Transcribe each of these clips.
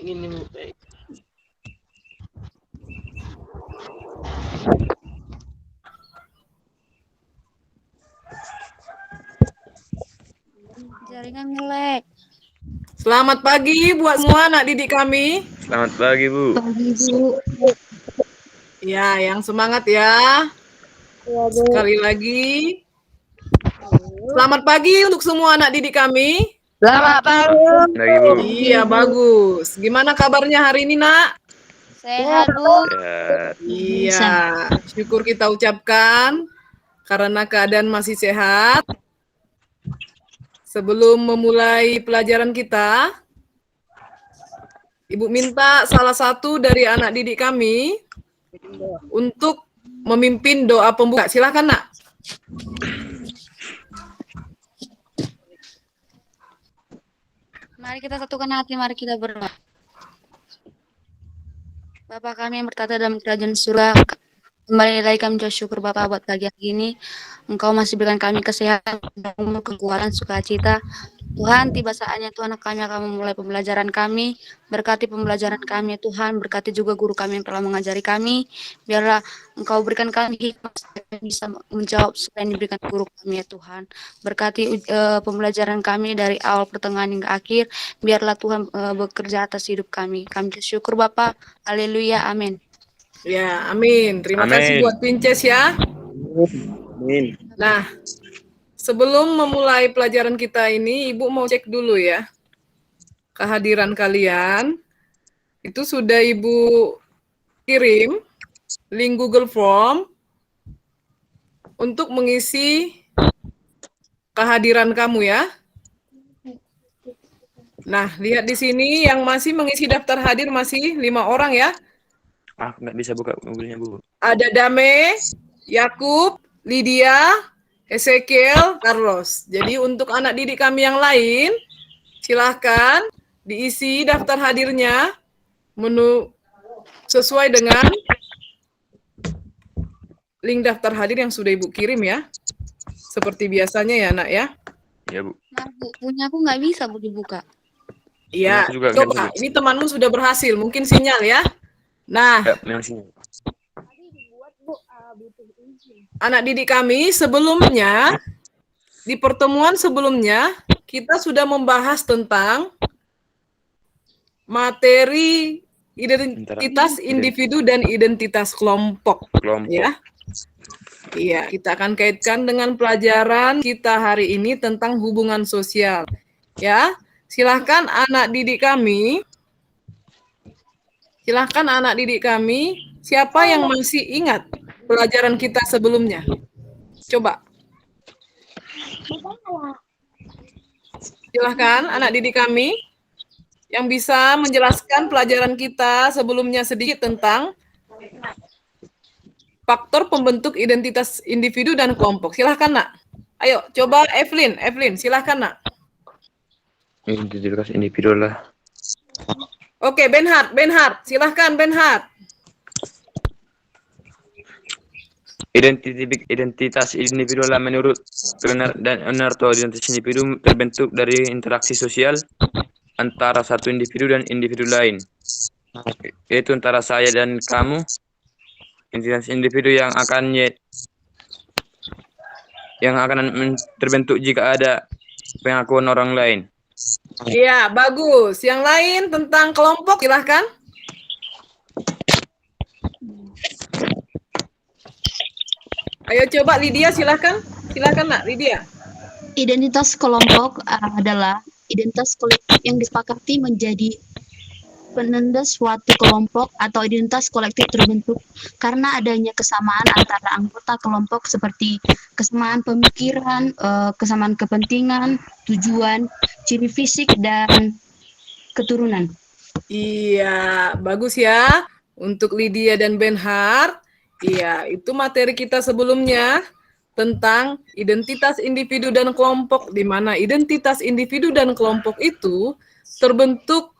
gini. Jaringan ngelek. Selamat pagi buat semua anak didik kami. Selamat pagi, Bu. Pagi, Bu. Ya, yang semangat ya. Ya, Bu. Sekali lagi. Selamat pagi untuk semua anak didik kami. Selamat pagi. Pagi, Bu. Iya, bagus. Gimana kabarnya hari ini, Nak? Sehat, Bu. Sehat. Iya, syukur kita ucapkan karena keadaan masih sehat. Sebelum memulai pelajaran kita, Ibu minta salah satu dari anak didik kami untuk memimpin doa pembuka. Silakan, Nak. Mari kita satukan hati, mari kita berdoa. Bapa kami yang bertata dalam kerajaan surga, kembali lagi kami ucap syukur Bapak buat pagi hari ini. Engkau masih berikan kami kesehatan, umur, kekuatan, sukacita. Tuhan, tiba saatnya Tuhan kami akan memulai pembelajaran kami. Berkati pembelajaran kami Tuhan, berkati juga guru kami yang telah mengajari kami. Biarlah Engkau berikan kami hikmah supaya bisa menjawab supaya yang diberikan guru kami ya Tuhan. Berkati pembelajaran kami dari awal pertengahan hingga akhir. Biarlah Tuhan bekerja atas hidup kami. Kami bersyukur Bapak. Haleluya. Amin. Ya, amin. Terima Amin. kasih buat Pinces ya. Amin. Nah, sebelum memulai pelajaran kita ini, Ibu mau cek dulu ya. Kehadiran kalian. Itu sudah Ibu kirim link Google Form untuk mengisi kehadiran kamu ya. Nah, lihat di sini yang masih mengisi daftar hadir masih 5 orang ya. Aku nggak bisa buka mobilnya, Bu. Ada Dame, Yakub, Lydia, Ezekiel, Carlos. Jadi untuk anak didik kami yang lain, silahkan diisi daftar hadirnya sesuai dengan link daftar hadir yang sudah Ibu kirim ya. Seperti biasanya ya, Nak ya. Iya, Bu. Nah, Bu, punya aku nggak bisa Bu dibuka. Iya, Aku juga coba. nggak bisa. Ini temanmu sudah berhasil, mungkin sinyal ya. Nah, Ya, memang sini. anak didik kami sebelumnya, di pertemuan sebelumnya, kita sudah membahas tentang materi identitas individu dan identitas kelompok. Kelompok. Ya. Iya, kita akan kaitkan dengan pelajaran kita hari ini tentang hubungan sosial. Ya, silahkan anak didik kami. Silahkan anak didik kami, siapa yang masih ingat pelajaran kita sebelumnya? Coba. Silahkan anak didik kami yang bisa menjelaskan pelajaran kita sebelumnya sedikit tentang faktor pembentuk identitas individu dan kelompok. Silahkan, Nak. Ayo, coba Evelyn, silahkan, Nak. Identitas individu lah. Oke, Benhard, silahkan Benhard. Identitas individu lah menurut dan Enarto, identitas individu terbentuk dari interaksi sosial antara satu individu dan individu lain. Yaitu antara saya dan kamu. Identitas individu yang akan terbentuk jika ada pengakuan orang lain. Iya, bagus. Yang lain tentang kelompok, silahkan. Ayo coba Lydia, silahkan. Silahkan, Nak, Lydia. Identitas kelompok adalah identitas kolektif yang disepakati menjadi penanda suatu kelompok atau identitas kolektif terbentuk karena adanya kesamaan antara anggota kelompok seperti kesamaan pemikiran, kesamaan kepentingan, tujuan, ciri fisik, dan keturunan. Iya, bagus ya. Untuk Lydia dan Benhard, iya, itu materi kita sebelumnya tentang identitas individu dan kelompok, di mana identitas individu dan kelompok itu terbentuk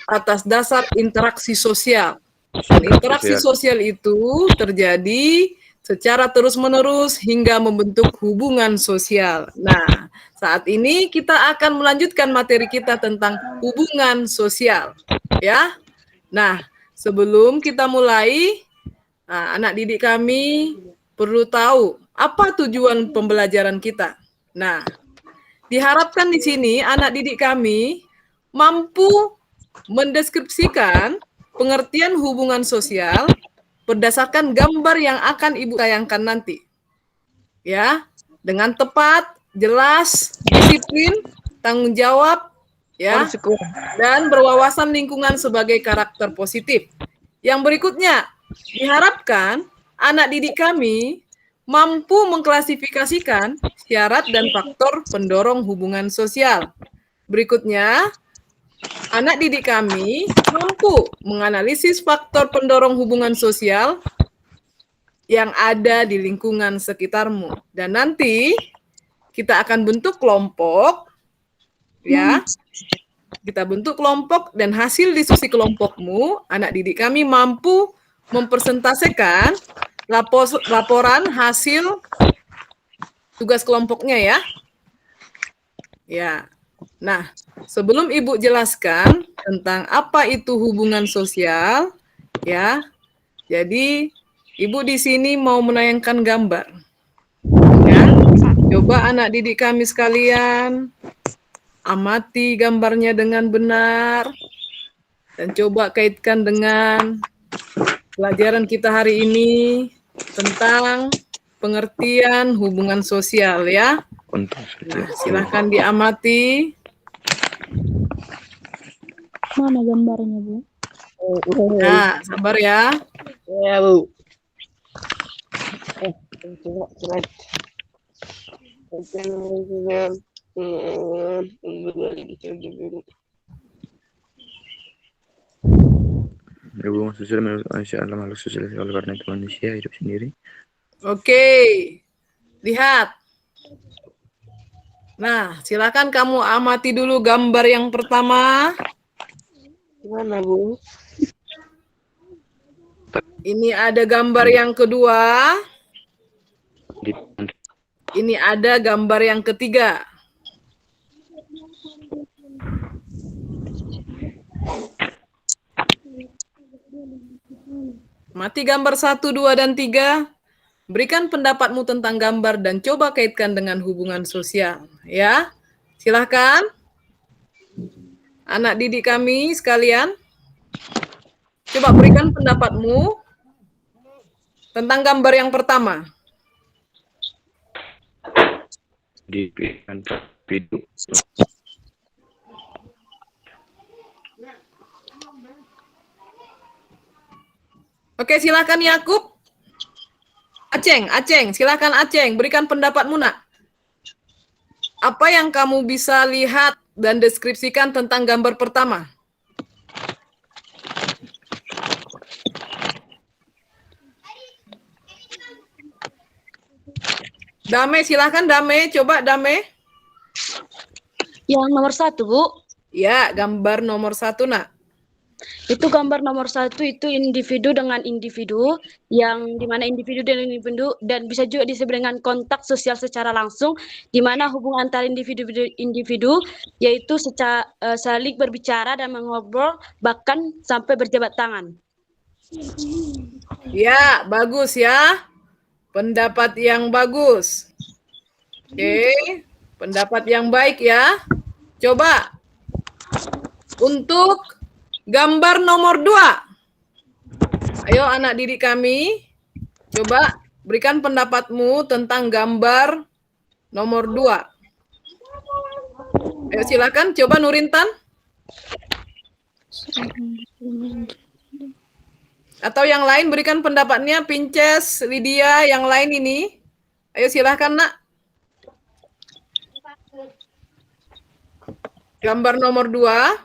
atas dasar interaksi sosial. Dan interaksi sosial itu terjadi secara terus-menerus hingga membentuk hubungan sosial. Nah, saat ini kita akan melanjutkan materi kita tentang hubungan sosial. Ya. Nah, sebelum kita mulai, anak didik kami perlu tahu apa tujuan pembelajaran kita. Nah, diharapkan di sini anak didik kami mampu mendeskripsikan pengertian hubungan sosial berdasarkan gambar yang akan Ibu tayangkan nanti. Ya, dengan tepat, jelas, disiplin, tanggung jawab, ya, dan berwawasan lingkungan sebagai karakter positif. Yang berikutnya, diharapkan anak didik kami mampu mengklasifikasikan syarat dan faktor pendorong hubungan sosial. Berikutnya, anak didik kami mampu menganalisis faktor pendorong hubungan sosial yang ada di lingkungan sekitarmu. Dan nanti kita akan bentuk kelompok, ya. Kita bentuk kelompok dan hasil diskusi kelompokmu, anak didik kami mampu mempresentasikan laporan hasil tugas kelompoknya ya. Ya. Nah, sebelum Ibu jelaskan tentang apa itu hubungan sosial, ya. Jadi, Ibu di sini mau menayangkan gambar. Ya. Coba anak didik kami sekalian amati gambarnya dengan benar dan coba kaitkan dengan pelajaran kita hari ini tentang pengertian hubungan sosial ya. Nah, silahkan diamati. Mana gambarnya, Bu? Nah, sabar ya. Ya, Bu. Hubungan sosial menurut manusia adalah makhluk sosial karena itu manusia hidup sendiri. Oke. Lihat. Nah, silakan kamu amati dulu gambar yang pertama. Gimana, Bu? Ini ada gambar yang kedua. Di- Ini ada gambar yang ketiga. Mati gambar 1, 2, dan 3. Berikan pendapatmu tentang gambar dan coba kaitkan dengan hubungan sosial. Ya, silahkan. Anak didik kami sekalian. Coba berikan pendapatmu tentang gambar yang pertama. di video. Oke, silakan Yakub. Aceng, silakan Aceng, berikan pendapatmu nak. Apa yang kamu bisa lihat dan deskripsikan tentang gambar pertama? Dame, silakan Dame, coba Dame. Yang nomor 1, Bu. Ya, gambar nomor 1 nak. Itu gambar nomor 1 itu individu dengan individu, yang dimana individu dan bisa juga disebut dengan kontak sosial secara langsung, di mana hubungan antara individu yaitu secara saling berbicara dan mengobrol bahkan sampai berjabat tangan. Ya, bagus ya. Pendapat yang bagus. Oke, pendapat yang baik ya. Coba untuk gambar nomor 2. Ayo anak didik kami, coba berikan pendapatmu tentang gambar nomor 2. Ayo silakan, coba Nurintan. Atau yang lain berikan pendapatnya, Pinces, Lydia, yang lain ini. Ayo silahkan nak. Gambar nomor 2.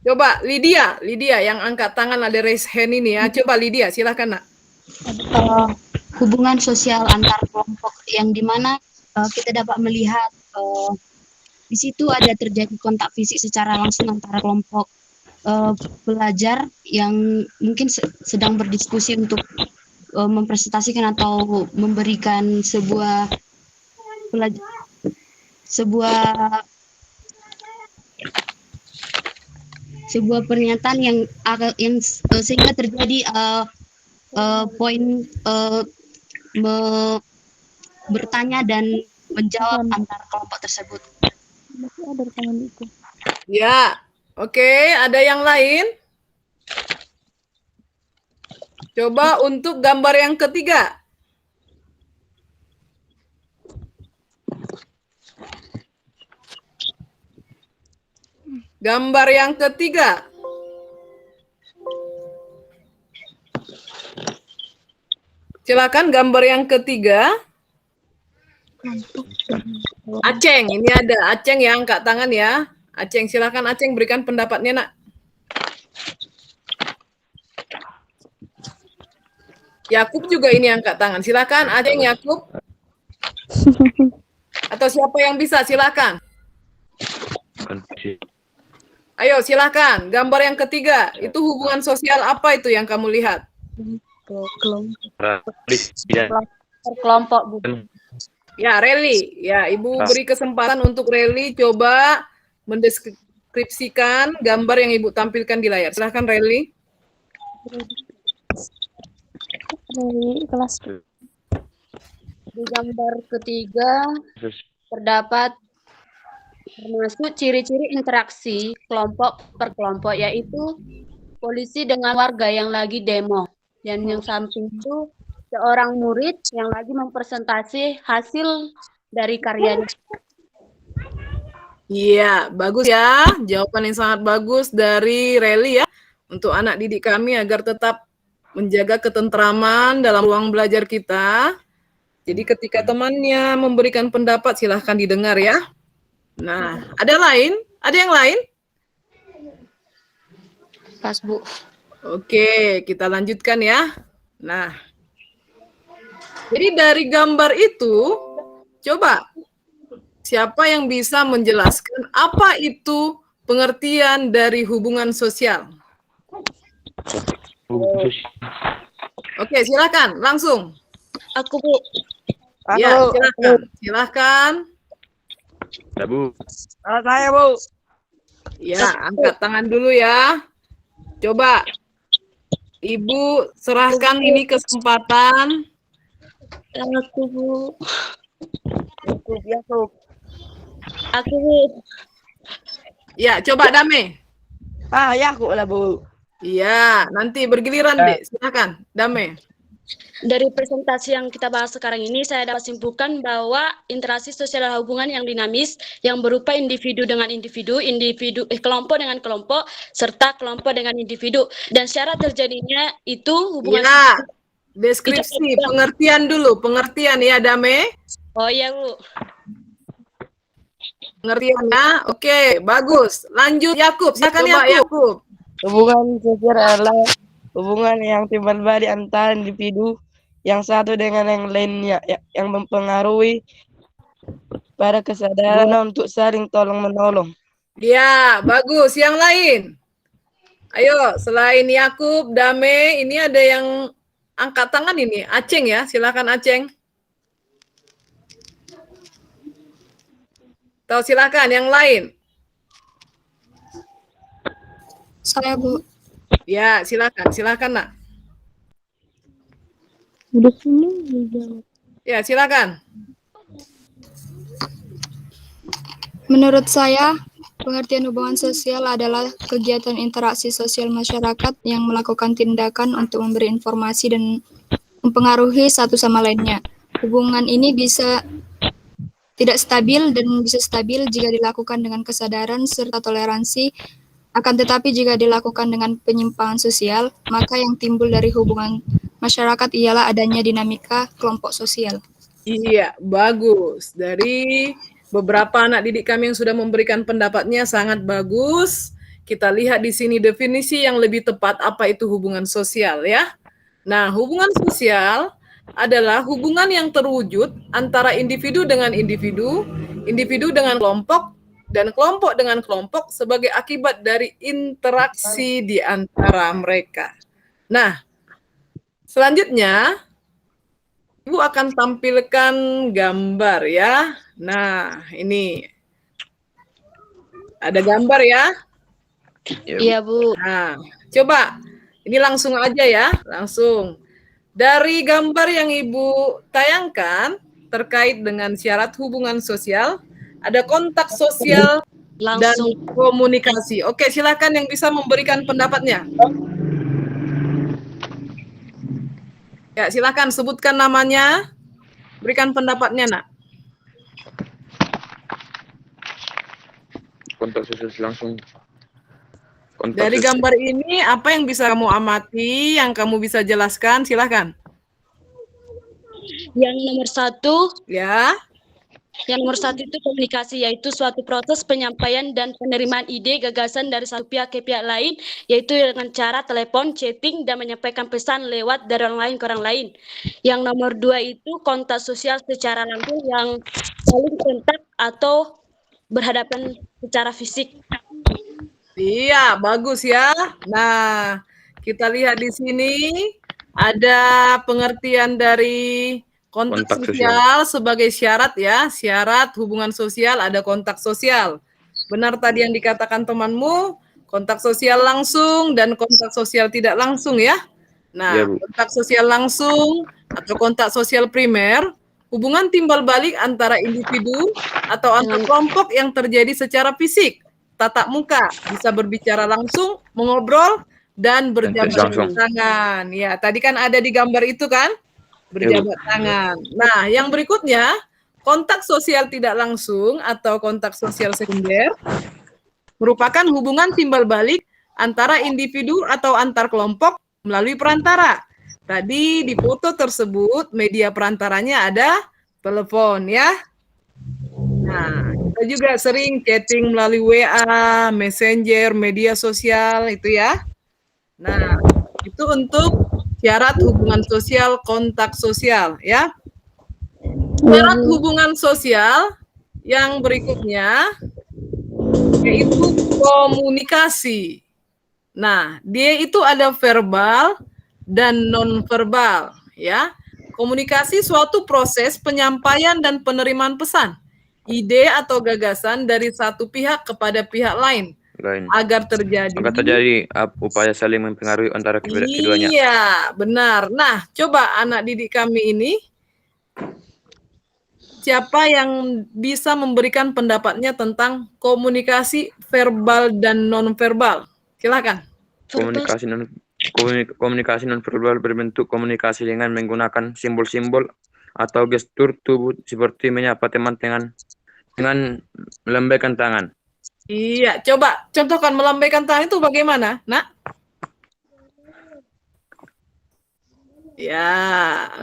Coba Lydia yang angkat tangan ada raise hand ini ya. Coba Lydia, silahkan nak. Hubungan sosial antar kelompok yang dimana kita dapat melihat di situ ada terjadi kontak fisik secara langsung antara kelompok pelajar yang mungkin sedang berdiskusi untuk mempresentasikan atau memberikan sebuah sebuah pernyataan yang sehingga terjadi poin bertanya dan menjawab antar kelompok tersebut. Ya, oke. Ada yang lain? Coba untuk gambar yang ketiga. Gambar yang ketiga. Silakan gambar yang ketiga. Aceng, ini ada Aceng yang angkat tangan ya. Aceng, silakan Aceng berikan pendapatnya, Nak. Yakub juga ini angkat tangan. Silakan Aceng, Yakub. Atau siapa yang bisa, silakan. Ayo, silakan. Gambar yang ketiga, itu hubungan sosial apa itu yang kamu lihat? Kelompok, Bu. Ya, Reli. Ya, Ibu beri kesempatan untuk Reli coba mendeskripsikan gambar yang Ibu tampilkan di layar. Silahkan, Reli. Di gambar ketiga terdapat termasuk ciri-ciri interaksi kelompok per kelompok, yaitu polisi dengan warga yang lagi demo. Dan yang samping itu seorang murid yang lagi mempresentasi hasil dari karyanya. Iya, bagus ya. Jawaban yang sangat bagus dari Reli ya. Untuk anak didik kami agar tetap menjaga ketentraman dalam ruang belajar kita. Jadi ketika temannya memberikan pendapat, silahkan didengar ya. Nah, ada lain? Ada yang lain? Pas, Bu. Oke, kita lanjutkan ya. Nah, jadi dari gambar itu, coba siapa yang bisa menjelaskan apa itu pengertian dari hubungan sosial? Oke, silakan, langsung. Aku, Bu. Ya, silakan. Silakan. Ya, Bu. Saya, Bu. Ya, angkat tangan dulu ya. Coba Ibu serahkan ini kesempatan. Aku, Bu. Yakub. Aku, Bu. Ya, coba Dame. Yakub lah, Bu. Iya, nanti bergiliran, Dek. Silakan, Dame. Dari presentasi yang kita bahas sekarang ini, saya dapat simpulkan bahwa interaksi sosial adalah hubungan yang dinamis yang berupa individu dengan individu, kelompok dengan kelompok, serta kelompok dengan individu. Dan syarat terjadinya itu hubungan. Ya, deskripsi, pengertian dulu, pengertian ya, Dame. Oh iya, Bu. Pengertiannya, oke, bagus. Lanjut, Yakub. Silakan, Yakub. Hubungan sosial adalah hubungan yang timbal balik antara individu yang satu dengan yang lainnya yang mempengaruhi pada kesadaran untuk saling tolong menolong. Ya, bagus. Yang lain. Ayo, selain Yakub, Dame, ini ada yang angkat tangan ini. Aceng ya, silakan Aceng. Tahu silakan yang lain. Saya, Bu. Ya, silakan Nak. Ya, silakan. Menurut saya, pengertian hubungan sosial adalah kegiatan interaksi sosial masyarakat yang melakukan tindakan untuk memberi informasi dan mempengaruhi satu sama lainnya. Hubungan ini bisa tidak stabil dan bisa stabil jika dilakukan dengan kesadaran serta toleransi. Akan tetapi jika dilakukan dengan penyimpangan sosial, maka yang timbul dari hubungan masyarakat ialah adanya dinamika kelompok sosial. Iya, bagus. Dari beberapa anak didik kami yang sudah memberikan pendapatnya sangat bagus. Kita lihat di sini definisi yang lebih tepat apa itu hubungan sosial ya. Nah, hubungan sosial adalah hubungan yang terwujud antara individu dengan individu, individu dengan kelompok, dan kelompok dengan kelompok sebagai akibat dari interaksi di antara mereka. Nah, selanjutnya, Ibu akan tampilkan gambar ya. Nah, ini ada gambar ya. Ya, Iya, Bu. Nah, coba ini langsung aja ya, langsung. Dari gambar yang Ibu tayangkan terkait dengan syarat hubungan sosial, ada kontak sosial dan Langsung. komunikasi. Oke, silakan yang bisa memberikan pendapatnya. Ya, silakan sebutkan namanya, berikan pendapatnya, Nak. kontak sosial langsung. Kontak Dari sosial. gambar ini, apa yang bisa kamu amati, yang kamu bisa jelaskan, silakan. Yang nomor satu, Ya, itu komunikasi, yaitu suatu proses penyampaian dan penerimaan ide, gagasan dari satu pihak ke pihak lain, yaitu dengan cara telepon, chatting, dan menyampaikan pesan lewat dari orang lain ke orang lain. Yang nomor dua itu kontak sosial secara langsung yang saling kontak atau berhadapan secara fisik. iya, bagus ya. Nah, kita lihat di sini ada pengertian dari kontak Kontak sosial sebagai syarat ya. Syarat hubungan sosial ada kontak sosial. Benar tadi yang dikatakan temanmu, kontak sosial langsung dan kontak sosial tidak langsung ya. Nah, Ya, Bu. kontak sosial langsung atau kontak sosial primer, hubungan timbal balik antara individu atau antar kelompok yang terjadi secara fisik, tatap muka, bisa berbicara langsung, mengobrol, dan berjabat langsung. tangan. Ya, tadi kan ada di gambar itu kan, berjabat tangan. Nah, yang berikutnya, kontak sosial tidak langsung atau kontak sosial sekunder merupakan hubungan timbal balik antara individu atau antar kelompok melalui perantara. Tadi di foto tersebut media perantaranya ada telepon ya. Nah, kita juga sering chatting melalui WA, Messenger, media sosial itu ya. Nah, itu untuk syarat hubungan sosial, kontak sosial ya. Syarat hubungan sosial yang berikutnya yaitu komunikasi. Nah, dia itu ada verbal dan non-verbal ya. Komunikasi suatu proses penyampaian dan penerimaan pesan, ide atau gagasan dari satu pihak kepada pihak lain agar terjadi upaya saling mempengaruhi antara keduanya. Iya, benar. Nah, coba anak didik kami ini, siapa yang bisa memberikan pendapatnya tentang komunikasi verbal dan non-verbal? Silakan. Komunikasi non verbal berbentuk komunikasi dengan menggunakan simbol-simbol atau gestur tubuh seperti menyapa teman dengan melambaikan tangan. Iya, coba contohkan melambaikan tangan itu bagaimana, Nak? Ya,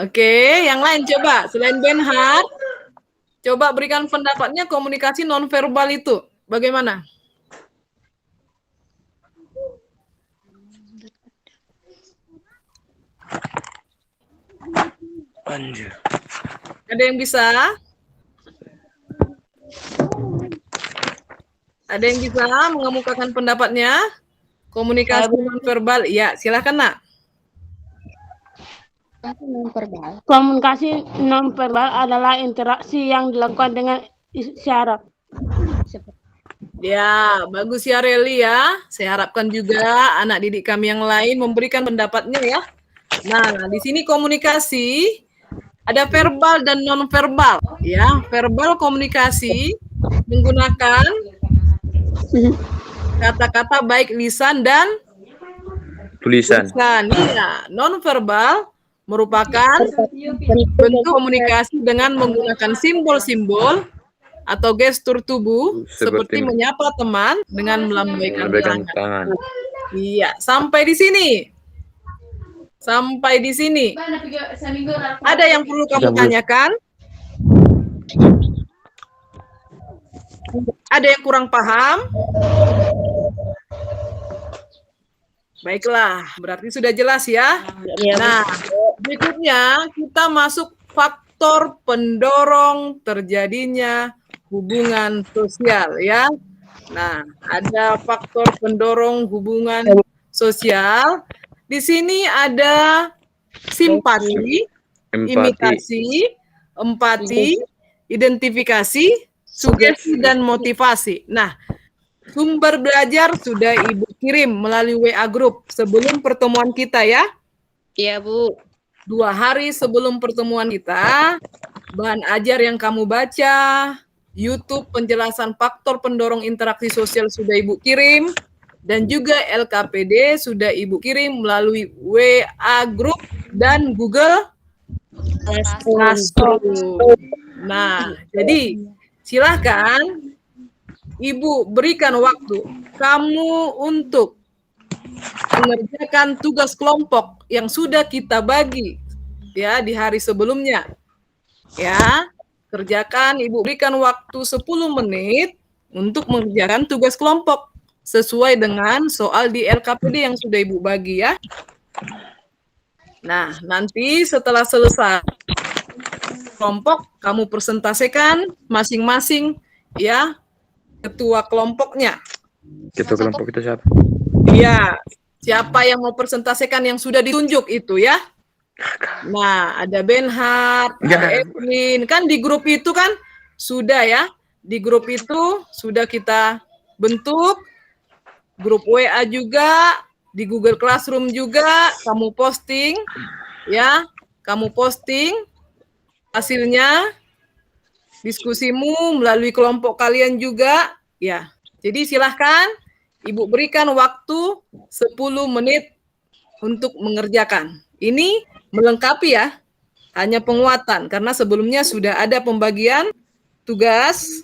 oke. Yang lain coba, selain Benhard, coba berikan pendapatnya komunikasi nonverbal itu bagaimana? Anjir. Ada yang bisa? Ada yang bisa mengemukakan pendapatnya? Komunikasi nonverbal, iya, silakan Nak. Komunikasi nonverbal adalah interaksi yang dilakukan dengan isyarat. Ya, bagus ya Reli ya. Saya harapkan juga anak didik kami yang lain memberikan pendapatnya ya. Nah, di sini komunikasi ada verbal dan non-verbal ya. Verbal komunikasi menggunakan kata-kata baik lisan dan Tulisan. Iya, non-verbal merupakan bentuk komunikasi dengan menggunakan simbol-simbol atau gestur tubuh seperti menyapa teman dengan melambaikan tangan. Iya, sampai di sini. Sampai di sini. Ada yang perlu kamu tanyakan? Ada yang kurang paham? Baiklah, berarti sudah jelas ya. Nah, berikutnya kita masuk faktor pendorong terjadinya hubungan sosial ya. Nah, ada faktor pendorong hubungan sosial. Di sini ada simpati, imitasi, empati, identifikasi, sugesti dan motivasi. Nah, sumber belajar sudah Ibu kirim melalui WA Group sebelum pertemuan kita ya. Iya, Bu. 2 hari sebelum pertemuan kita, bahan ajar yang kamu baca, YouTube penjelasan faktor pendorong interaksi sosial sudah Ibu kirim, dan juga LKPD sudah Ibu kirim melalui WA Group dan Google Classroom. Nah, jadi silahkan Ibu berikan waktu kamu untuk mengerjakan tugas kelompok yang sudah kita bagi ya di hari sebelumnya. Ya, kerjakan, Ibu berikan waktu 10 menit untuk mengerjakan tugas kelompok sesuai dengan soal di LKPD yang sudah Ibu bagi ya. Nah, nanti setelah selesai kelompok, kamu presentasikan masing-masing ya ketua kelompoknya. Ketua kelompok itu siapa? Iya, siapa yang mau presentasikan yang sudah ditunjuk itu ya. Nah, ada Benhard, ada Evelyn. Kan di grup itu kan sudah ya. Di grup itu sudah kita bentuk. Grup WA juga, di Google Classroom juga kamu posting ya. Kamu posting hasilnya diskusimu melalui kelompok kalian juga ya. Jadi silahkan Ibu berikan waktu 10 menit untuk mengerjakan. Ini melengkapi ya, hanya penguatan karena sebelumnya sudah ada pembagian tugas.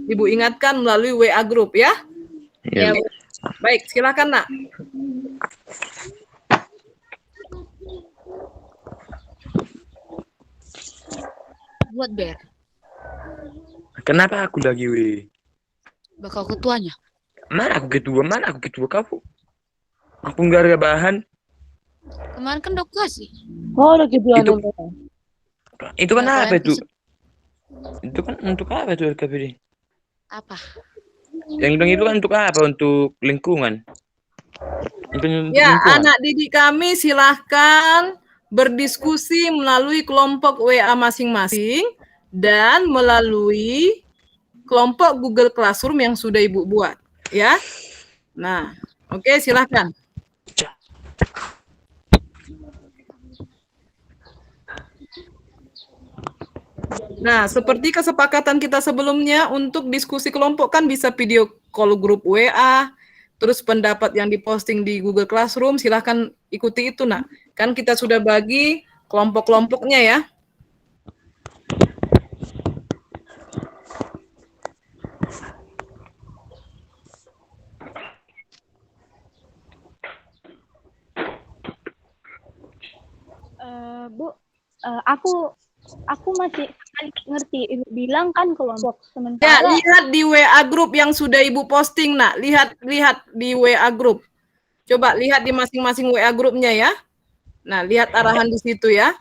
Ibu ingatkan melalui WA Group ya. Ya. Baik, silakan Nak. Buat Ber, Kenapa aku lagi, weh? bakal ketuanya. Mana aku ketua kamu? Aku nggak ada bahan. Kemarin kan udah aku kasih. Oh, udah gitu Itu- Ananda. Itu kan Nah, apa kalian itu? Itu kan untuk apa itu LKPD? Apa? Yang bilang itu kan untuk apa? Untuk lingkungan. Untuk Ya, lingkungan. anak didik kami silahkan berdiskusi melalui kelompok WA masing-masing dan melalui kelompok Google Classroom yang sudah Ibu buat, ya. Nah, oke, silahkan. Nah, seperti kesepakatan kita sebelumnya untuk diskusi kelompok kan bisa video call grup WA, terus pendapat yang diposting di Google Classroom, silahkan ikuti itu, Nak. Kan kita sudah bagi kelompok-kelompoknya ya. Bu, aku masih ngerti. Ibu bilang kan kelompok Ya, sementara. lihat di WA grup yang sudah Ibu posting, Nak. Lihat di WA grup. Coba lihat di masing-masing WA grupnya ya. Nah, lihat arahan di situ ya.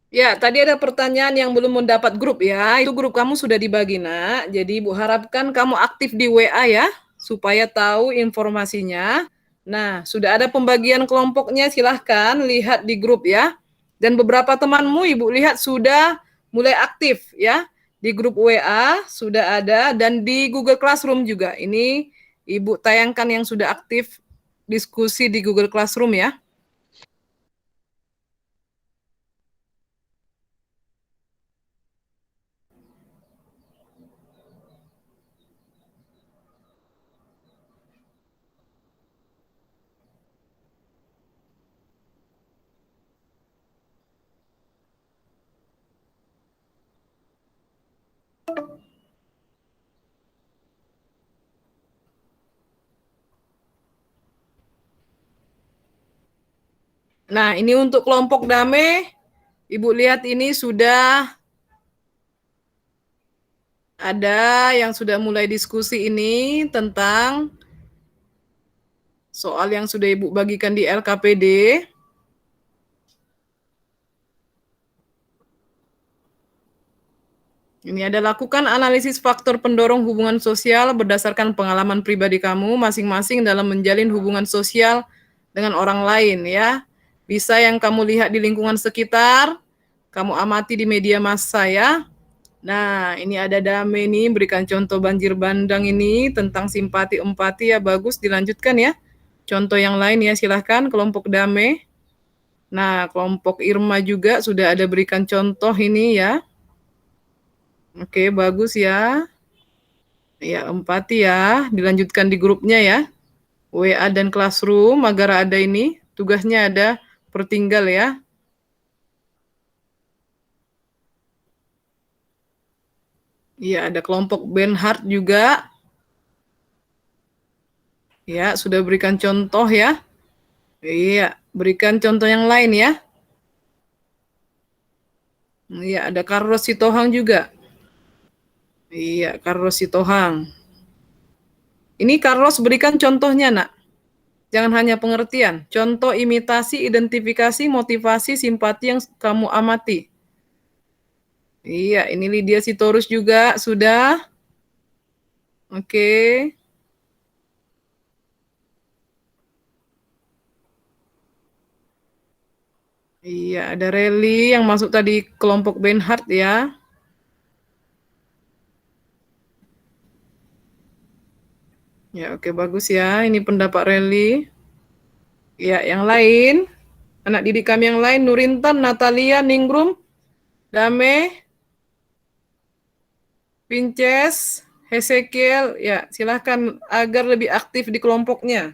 Ya, tadi ada pertanyaan yang belum mendapat grup ya. Itu grup kamu sudah dibagi, Nak. Jadi Ibu harapkan kamu aktif di WA ya, supaya tahu informasinya. Nah, sudah ada pembagian kelompoknya, silahkan lihat di grup ya. Dan beberapa temanmu Ibu lihat sudah mulai aktif ya. Di grup WA sudah ada dan di Google Classroom juga. Ini Ibu tayangkan yang sudah aktif diskusi di Google Classroom ya. Nah, ini untuk kelompok damai. Ibu lihat ini sudah ada yang sudah mulai diskusi ini tentang soal yang sudah Ibu bagikan di LKPD. Ini ada lakukan analisis faktor pendorong hubungan sosial berdasarkan pengalaman pribadi kamu masing-masing dalam menjalin hubungan sosial dengan orang lain ya. Bisa yang kamu lihat di lingkungan sekitar, kamu amati di media massa ya. Nah, ini ada Dame nih berikan contoh banjir bandang ini tentang simpati empati ya, bagus dilanjutkan ya. Contoh yang lain ya silahkan kelompok Dame. Nah, kelompok Irma juga sudah ada berikan contoh ini ya. Oke, bagus ya. Ya, empati ya. Dilanjutkan di grupnya ya. WA dan Classroom, agar ada ini. Tugasnya ada pertinggal ya. Iya, ada kelompok Benhart juga. Ya, sudah berikan contoh ya. Iya, berikan contoh yang lain ya. Iya, ada Carlos Sitohang juga. Iya, Carlos Sitohang. Ini Carlos berikan contohnya, Nak. Jangan hanya pengertian. Contoh imitasi, identifikasi, motivasi, simpati yang kamu amati. Iya, ini Lydia Sitorus juga sudah. Oke. Iya, ada Rally yang masuk tadi kelompok Benhart ya. Ya, oke bagus ya. Ini pendapat Rally. Ya, yang lain. Anak didik kami yang lain, Nurintan, Natalia, Ningrum, Dame, Pinches, Hesekiel, ya silahkan agar lebih aktif di kelompoknya.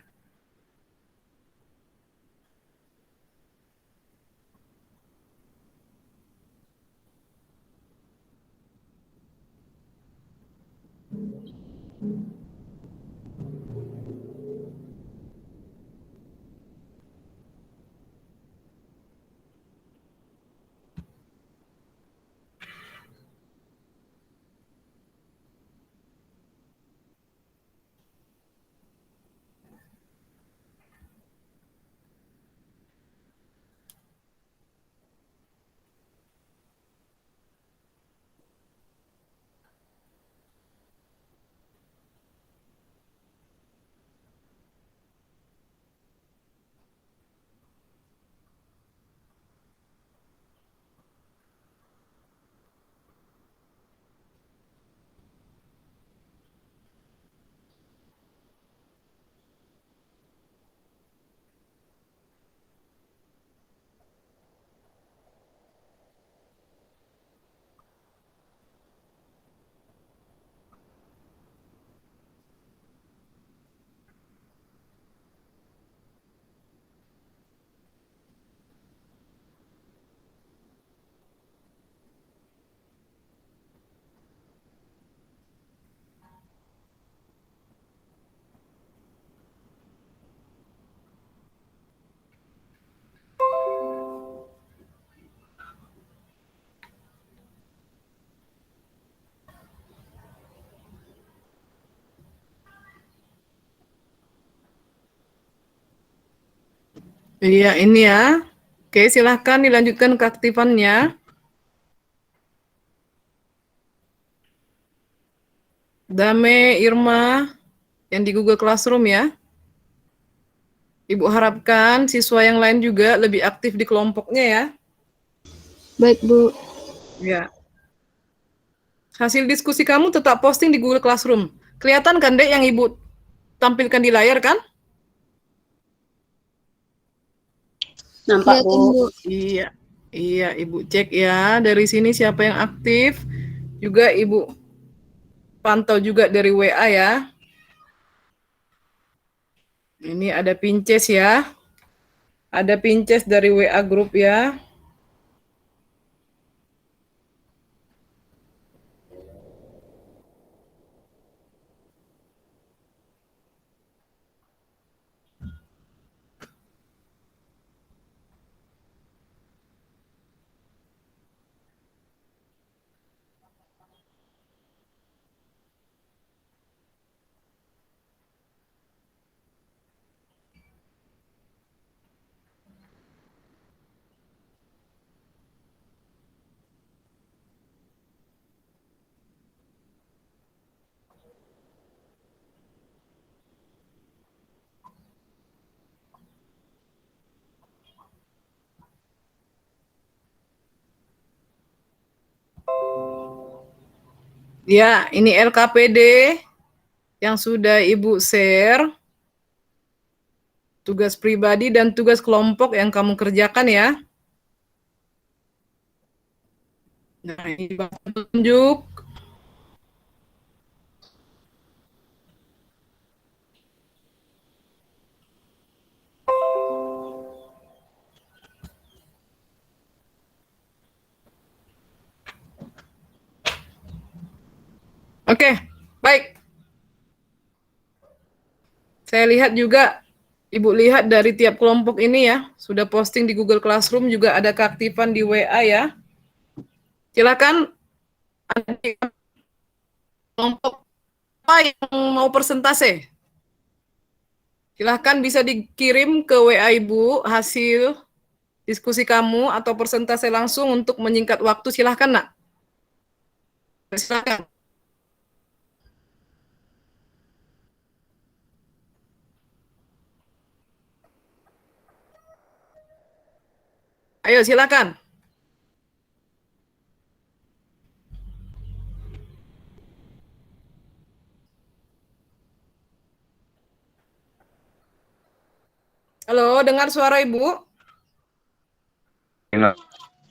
Iya, ini ya. Oke, silahkan dilanjutkan keaktifannya. Dame, Irma, yang di Google Classroom ya. Ibu harapkan siswa yang lain juga lebih aktif di kelompoknya ya. Baik, Bu. Ya. Hasil diskusi kamu tetap posting di Google Classroom. Kelihatan kan, Dek, yang Ibu tampilkan di layar kan? Nampak, Bu. Iya. Iya, Ibu cek ya. Dari sini siapa yang aktif. Juga Ibu pantau juga dari WA ya. Ini ada Pinches ya. Ada Pinches dari WA grup ya. Ya, ini LKPD yang sudah Ibu share. Tugas pribadi dan tugas kelompok yang kamu kerjakan ya. Nah, ini petunjuk. Oke, baik. Saya lihat juga, Ibu lihat dari tiap kelompok ini ya, sudah posting di Google Classroom, juga ada keaktifan di WA ya. Silakan, kelompok apa yang mau persentase? Silahkan bisa dikirim ke WA Ibu hasil diskusi kamu atau persentase langsung untuk menyingkat waktu. Silahkan, Nak. Silahkan. Ayo, silakan. Halo, dengar suara Ibu?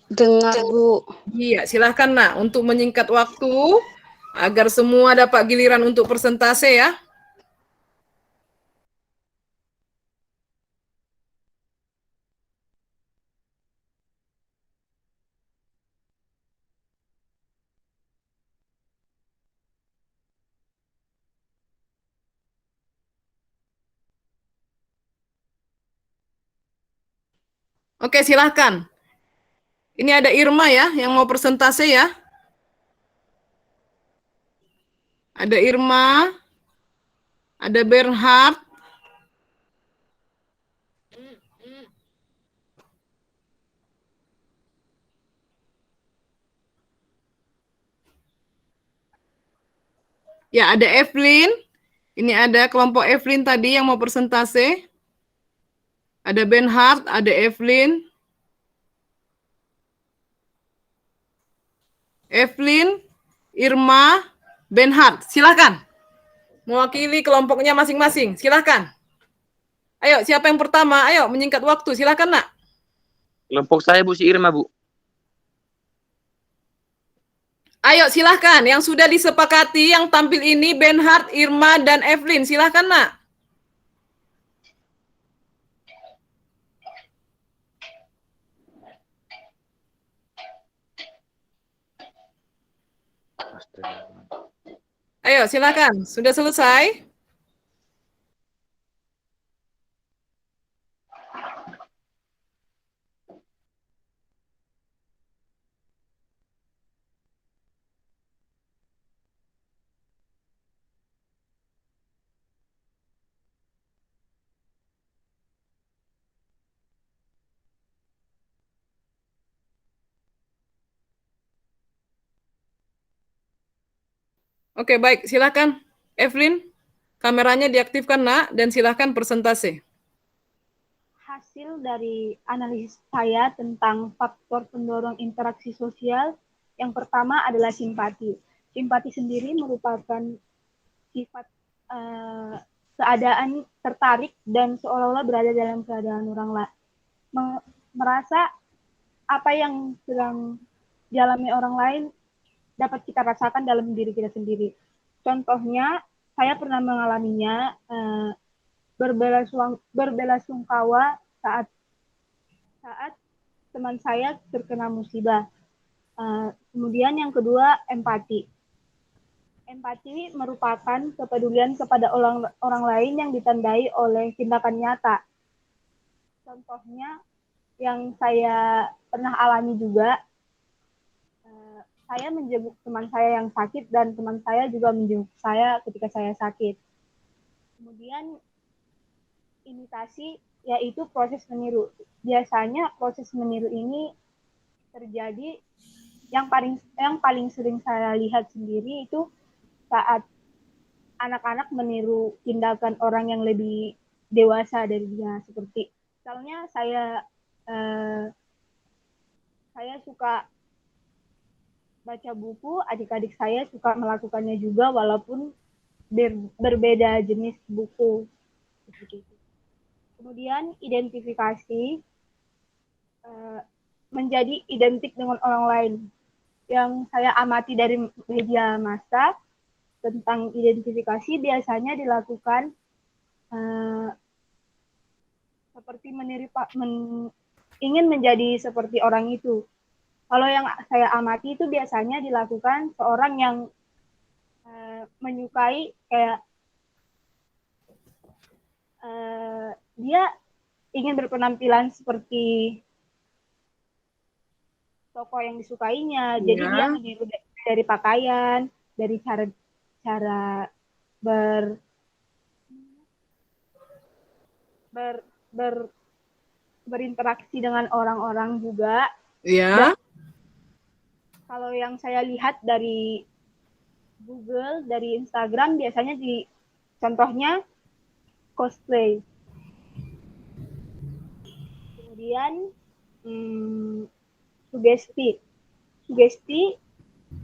Dengar, Bu. Iya, silahkan Nak, untuk menyingkat waktu, agar semua dapat giliran untuk persentase ya. Oke, silahkan. Ini ada Irma ya, yang mau persentase ya. Ada Irma, ada Bernhard, ya ada Evelyn. Ini ada kelompok Evelyn tadi yang mau persentase. Ada Bernhard, ada Evelyn. Evelyn, Irma, Bernhard. Silakan. Mewakili kelompoknya masing-masing. Silakan. Ayo, siapa yang pertama? Ayo, menyingkat waktu. Silakan, Nak. Kelompok saya Bu, si Irma Bu. Ayo, silahkan. Yang sudah disepakati, yang tampil ini, Bernhard, Irma, dan Evelyn. Silahkan, Nak. Ayo, silahkan. Sudah selesai? Oke, baik. Silahkan, Evelyn. Kameranya diaktifkan, Nak, dan silahkan persentase. Hasil dari analisis saya tentang faktor pendorong interaksi sosial, yang pertama adalah simpati. Simpati sendiri merupakan sifat keadaan tertarik dan seolah-olah berada dalam keadaan orang lain. Merasa apa yang sedang dialami orang lain dapat kita rasakan dalam diri kita sendiri. Contohnya, saya pernah mengalaminya berbelasungkawa saat teman saya terkena musibah. Kemudian yang kedua, empati. Empati merupakan kepedulian kepada orang lain yang ditandai oleh tindakan nyata. Contohnya yang saya pernah alami juga, saya menjenguk teman saya yang sakit dan teman saya juga menjenguk saya ketika saya sakit. Kemudian imitasi, yaitu proses meniru. Biasanya proses meniru ini terjadi yang paling sering saya lihat sendiri itu saat anak-anak meniru tindakan orang yang lebih dewasa dari dia. Seperti misalnya saya suka baca buku, adik-adik saya suka melakukannya juga walaupun berbeda jenis buku. Kemudian identifikasi menjadi identik dengan orang lain. Yang saya amati dari media massa tentang identifikasi biasanya dilakukan seperti ingin menjadi seperti orang itu. Kalau yang saya amati itu biasanya dilakukan seorang yang menyukai kayak dia ingin berpenampilan seperti tokoh yang disukainya. Jadi dia meniru dari pakaian, dari cara berinteraksi dengan orang-orang juga. Iya. Kalau yang saya lihat dari Google, dari Instagram, biasanya contohnya cosplay. Kemudian sugesti. Sugesti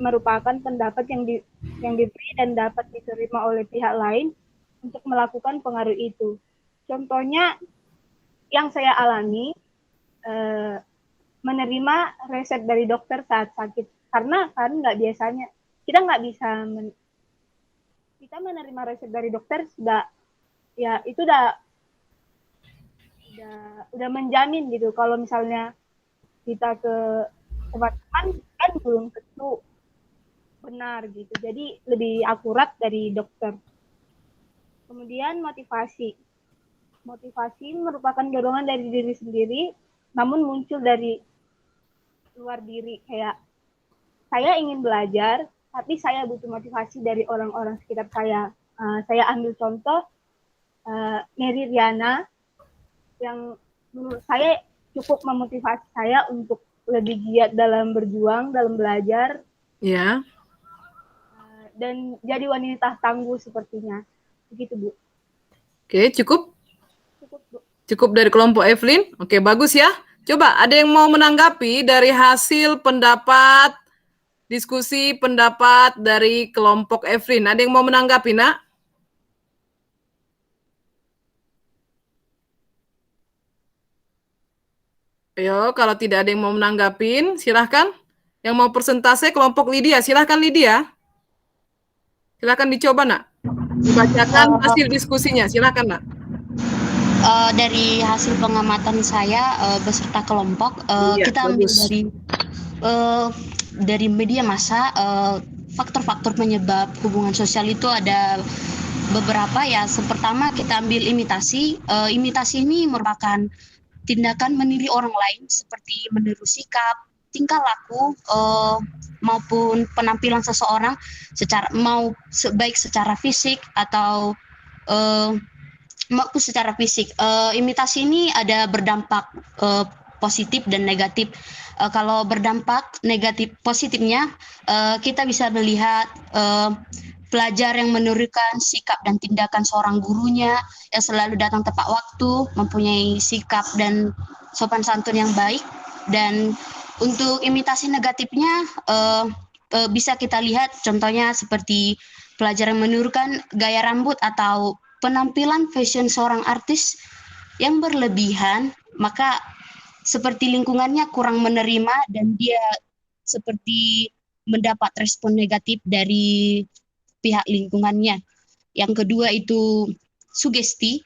merupakan pendapat yang diberi dan dapat diterima oleh pihak lain untuk melakukan pengaruh itu. Contohnya yang saya alami, menerima resep dari dokter saat sakit. Karena kan nggak biasanya, kita nggak bisa, kita menerima resep dari dokter sudah, ya itu udah menjamin gitu. Kalau misalnya kita ke tempat teman kan belum tentu benar gitu. Jadi lebih akurat dari dokter. Kemudian motivasi. Motivasi merupakan dorongan dari diri sendiri, namun muncul dari luar diri. Kayak saya ingin belajar, tapi saya butuh motivasi dari orang-orang sekitar saya. Saya ambil contoh Mary Riana, yang menurut saya cukup memotivasi saya untuk lebih giat dalam berjuang, dalam belajar. Ya. Dan jadi wanita tangguh sepertinya. Begitu, Bu. Oke, cukup? Cukup, Bu. Cukup dari kelompok Evelyn? Oke, bagus ya. Coba ada yang mau menanggapi dari hasil pendapat, diskusi pendapat dari kelompok Evelyn. Ada yang mau menanggapi, Nak? Ayo, kalau tidak ada yang mau menanggapin, silahkan. Yang mau persentase kelompok Lydia, silahkan Lydia. Silahkan dicoba, Nak. Dibacakan hasil diskusinya, silahkan, Nak. Dari hasil pengamatan saya beserta kelompok, kita ambil dari media massa, faktor-faktor penyebab hubungan sosial itu ada beberapa ya. Pertama kita ambil imitasi. Imitasi ini merupakan tindakan meniru orang lain seperti meniru sikap, tingkah laku maupun penampilan seseorang baik secara fisik atau maupun secara fisik. Imitasi ini ada berdampak positif dan negatif. Kalau berdampak negatif positifnya, kita bisa melihat pelajar yang menirukan sikap dan tindakan seorang gurunya yang selalu datang tepat waktu, mempunyai sikap dan sopan santun yang baik. Dan untuk imitasi negatifnya bisa kita lihat contohnya seperti pelajar yang menirukan gaya rambut atau penampilan fashion seorang artis yang berlebihan, maka seperti lingkungannya kurang menerima dan dia seperti mendapat respon negatif dari pihak lingkungannya. Yang kedua itu sugesti.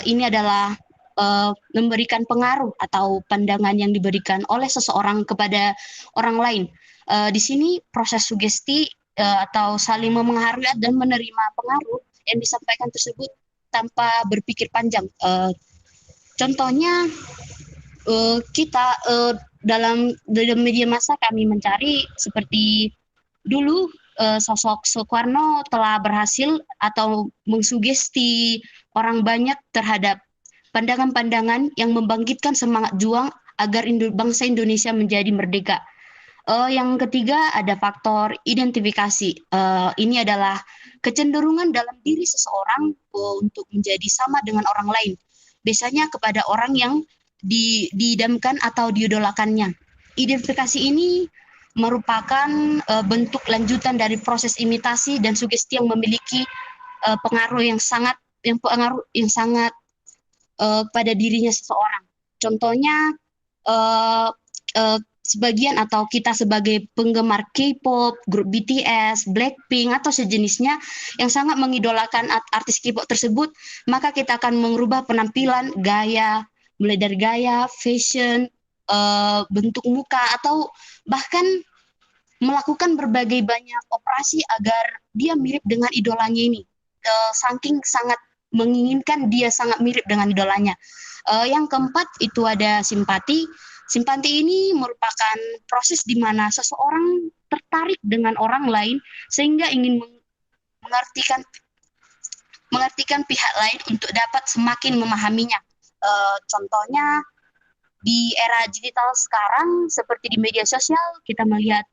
Ini adalah memberikan pengaruh atau pandangan yang diberikan oleh seseorang kepada orang lain. Di sini proses sugesti atau saling memengaruhi dan menerima pengaruh yang disampaikan tersebut tanpa berpikir panjang. Contohnya kita dalam media massa kami mencari seperti dulu sosok Soekarno telah berhasil atau mengsugesti orang banyak terhadap pandangan-pandangan yang membangkitkan semangat juang agar bangsa Indonesia menjadi merdeka. Yang ketiga ada faktor identifikasi. Ini adalah kecenderungan dalam diri seseorang untuk menjadi sama dengan orang lain. Biasanya kepada orang yang diidamkan atau diidolakannya. Identifikasi ini merupakan bentuk lanjutan dari proses imitasi dan sugesti yang memiliki pengaruh yang sangat pada dirinya seseorang. Contohnya sebagian atau kita sebagai penggemar K-pop, grup BTS, Blackpink atau sejenisnya yang sangat mengidolakan artis K-pop tersebut, maka kita akan mengubah penampilan, gaya, mulai dari gaya, fashion, bentuk muka atau bahkan melakukan berbagai banyak operasi agar dia mirip dengan idolanya ini. Saking sangat menginginkan dia sangat mirip dengan idolanya. Yang keempat itu ada simpati. Simpati ini merupakan proses di mana seseorang tertarik dengan orang lain sehingga ingin mengertikan pihak lain untuk dapat semakin memahaminya. Contohnya di era digital sekarang seperti di media sosial kita melihat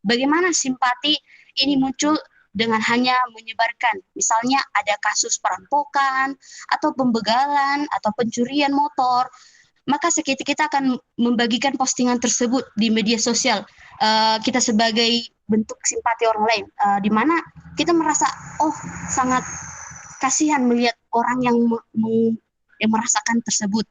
bagaimana simpati ini muncul dengan hanya menyebarkan. Misalnya ada kasus perampokan atau pembegalan atau pencurian motor. Maka kita akan membagikan postingan tersebut di media sosial. Kita sebagai bentuk simpati orang lain, di mana kita merasa sangat kasihan melihat orang yang merasakan tersebut.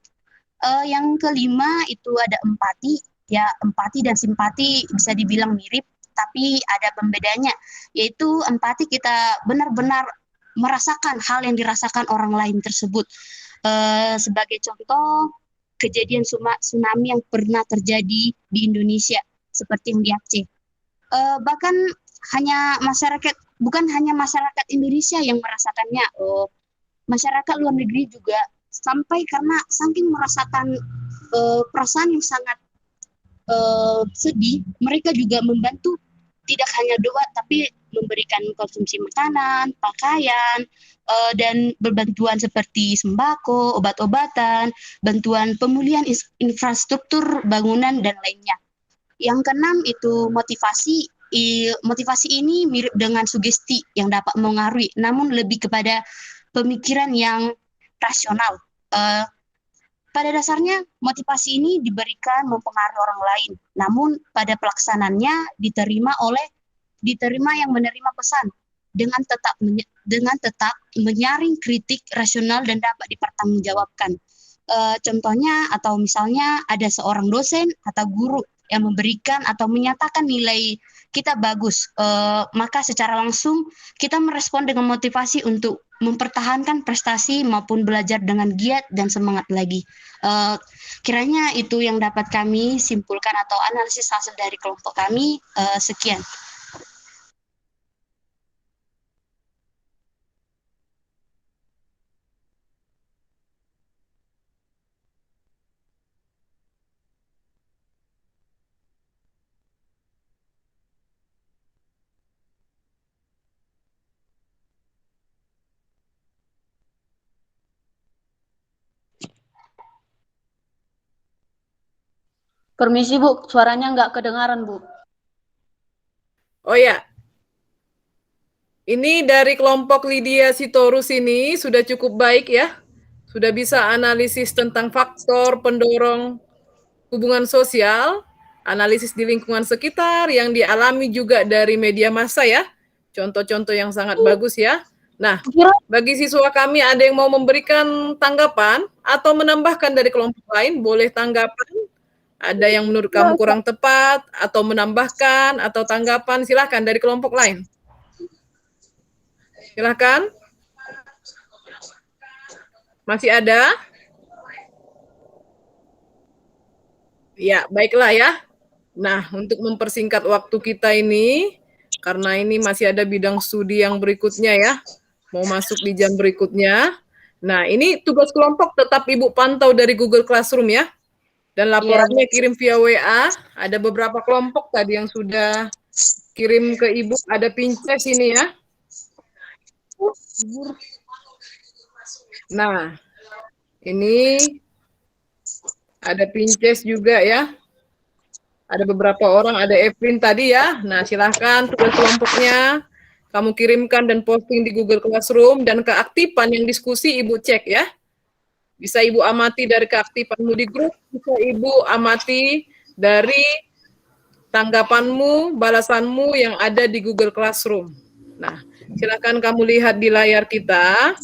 Yang kelima itu ada empati. Ya, empati dan simpati bisa dibilang mirip, tapi ada pembedanya. Yaitu empati kita benar-benar merasakan hal yang dirasakan orang lain tersebut. Sebagai contoh, kejadian tsunami yang pernah terjadi di Indonesia seperti yang di Aceh. Bahkan bukan hanya masyarakat Indonesia yang merasakannya, masyarakat luar negeri juga sampai karena saking merasakan perasaan yang sangat sedih, mereka juga membantu tidak hanya doa tapi memberikan konsumsi makanan, pakaian, dan berbantuan seperti sembako, obat-obatan, bantuan pemulihan infrastruktur bangunan dan lainnya. Yang keenam itu motivasi. Motivasi ini mirip dengan sugesti yang dapat mengaruhi, namun lebih kepada pemikiran yang rasional. Pada dasarnya motivasi ini diberikan mempengaruhi orang lain, namun pada pelaksanaannya diterima yang menerima pesan dengan tetap menyaring kritik rasional dan dapat dipertanggungjawabkan. Contohnya atau misalnya ada seorang dosen atau guru yang memberikan atau menyatakan nilai kita bagus, maka secara langsung kita merespon dengan motivasi untuk mempertahankan prestasi maupun belajar dengan giat dan semangat lagi. Kiranya itu yang dapat kami simpulkan atau analisis hasil dari kelompok kami. Sekian. Permisi Bu, suaranya nggak kedengaran Bu. Oh ya, ini dari kelompok Lydia Sitorus ini sudah cukup baik ya. Sudah bisa analisis tentang faktor pendorong hubungan sosial, analisis di lingkungan sekitar yang dialami juga dari media massa ya. Contoh-contoh yang sangat bagus ya. Nah, bagi siswa kami ada yang mau memberikan tanggapan atau menambahkan dari kelompok lain, boleh tanggapan. Ada yang menurut kamu kurang tepat atau menambahkan atau tanggapan, silahkan dari kelompok lain. Silahkan. Masih ada? Ya, baiklah ya. Nah, untuk mempersingkat waktu kita ini, karena ini masih ada bidang studi yang berikutnya ya, mau masuk di jam berikutnya. Nah, ini tugas kelompok tetap Ibu pantau dari Google Classroom ya. Dan laporannya kirim via WA. Ada beberapa kelompok tadi yang sudah kirim ke Ibu. Ada Pinces ini ya. Nah, ini ada Pinces juga ya. Ada beberapa orang, ada Evelyn tadi ya. Nah, silahkan tugas kelompoknya kamu kirimkan dan posting di Google Classroom. Dan keaktifan yang diskusi Ibu cek ya. Bisa Ibu amati dari keaktifanmu di grup, bisa Ibu amati dari tanggapanmu, balasanmu yang ada di Google Classroom. Nah, silakan kamu lihat di layar kita.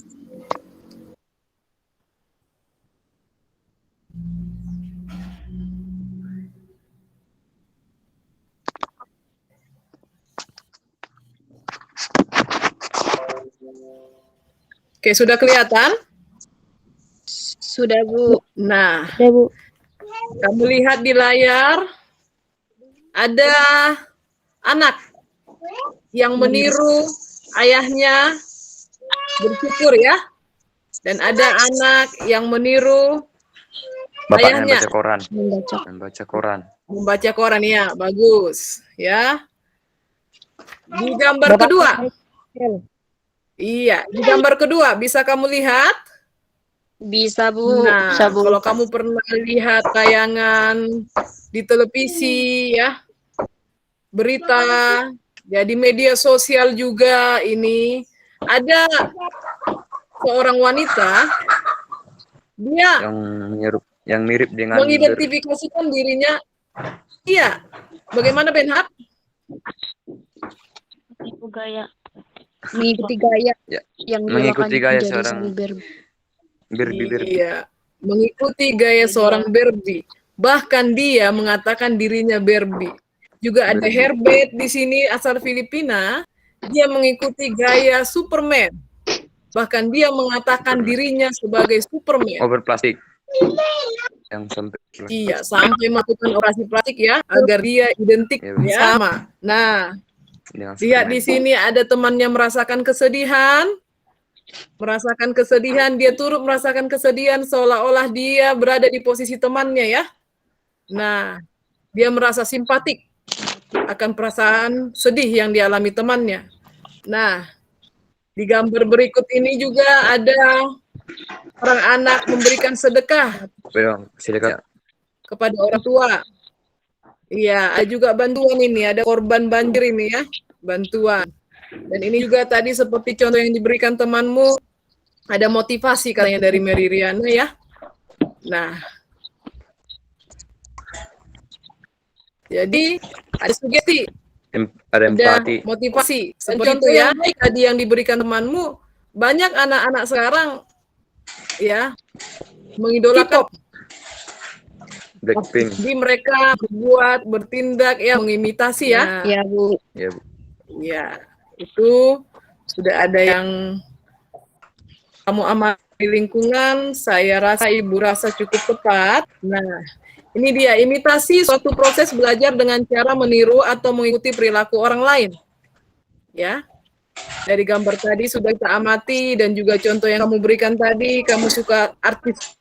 Oke, sudah kelihatan? Sudah, Bu. Nah, Ya, Bu. kamu lihat di layar, ada anak yang meniru ayahnya bersyukur ya. Dan ada anak yang meniru Bapaknya ayahnya baca koran. Membaca. Membaca koran. membaca koran ya. Bagus ya. Di gambar kedua. Iya, di gambar kedua bisa kamu lihat? Bisa, Bu. Nah, Bisa, Bu. kalau kamu pernah lihat tayangan di televisi ya, berita, ya di media sosial juga ini ada seorang wanita, dia yang mirip dengan mengidentifikasikan dirinya. Iya, bagaimana Benhard? Gaya. Mengikuti gaya Ya, yang mengikuti gaya menjadi seorang Barbie. Iya, mengikuti gaya seorang Barbie. Bahkan dia mengatakan dirinya Barbie. Juga ada Herbert di sini asal Filipina, dia mengikuti gaya Superman. Bahkan dia mengatakan dirinya sebagai Superman. Over plastik. Yang sampai Iya, sampai melakukan operasi plastik ya, agar dia identik sama. Nah, lihat di sini ada temannya merasakan kesedihan. Dia turut merasakan kesedihan seolah-olah dia berada di posisi temannya ya. Nah, dia merasa simpatik akan perasaan sedih yang dialami temannya. Nah, di gambar berikut ini juga ada orang anak memberikan sedekah kepada orang tua. Iya, ada juga bantuan ini, ada korban banjir ini ya, bantuan. Dan ini juga tadi seperti contoh yang diberikan temanmu, ada motivasi katanya dari Mary Riana ya. Nah, jadi ada sugesti, ada empati, ada motivasi. Contoh ya, tadi yang diberikan temanmu, banyak anak-anak sekarang ya mengidolakan Blackpink. Jadi mereka bertindak ya mengimitasi ya. Ya, Bu. Ya, Bu. Ya, itu sudah ada yang kamu amati di lingkungan, saya rasa Ibu rasa cukup tepat. Nah, ini dia imitasi suatu proses belajar dengan cara meniru atau mengikuti perilaku orang lain. Ya. Dari gambar tadi sudah kita amati dan juga contoh yang kamu berikan tadi, kamu suka artis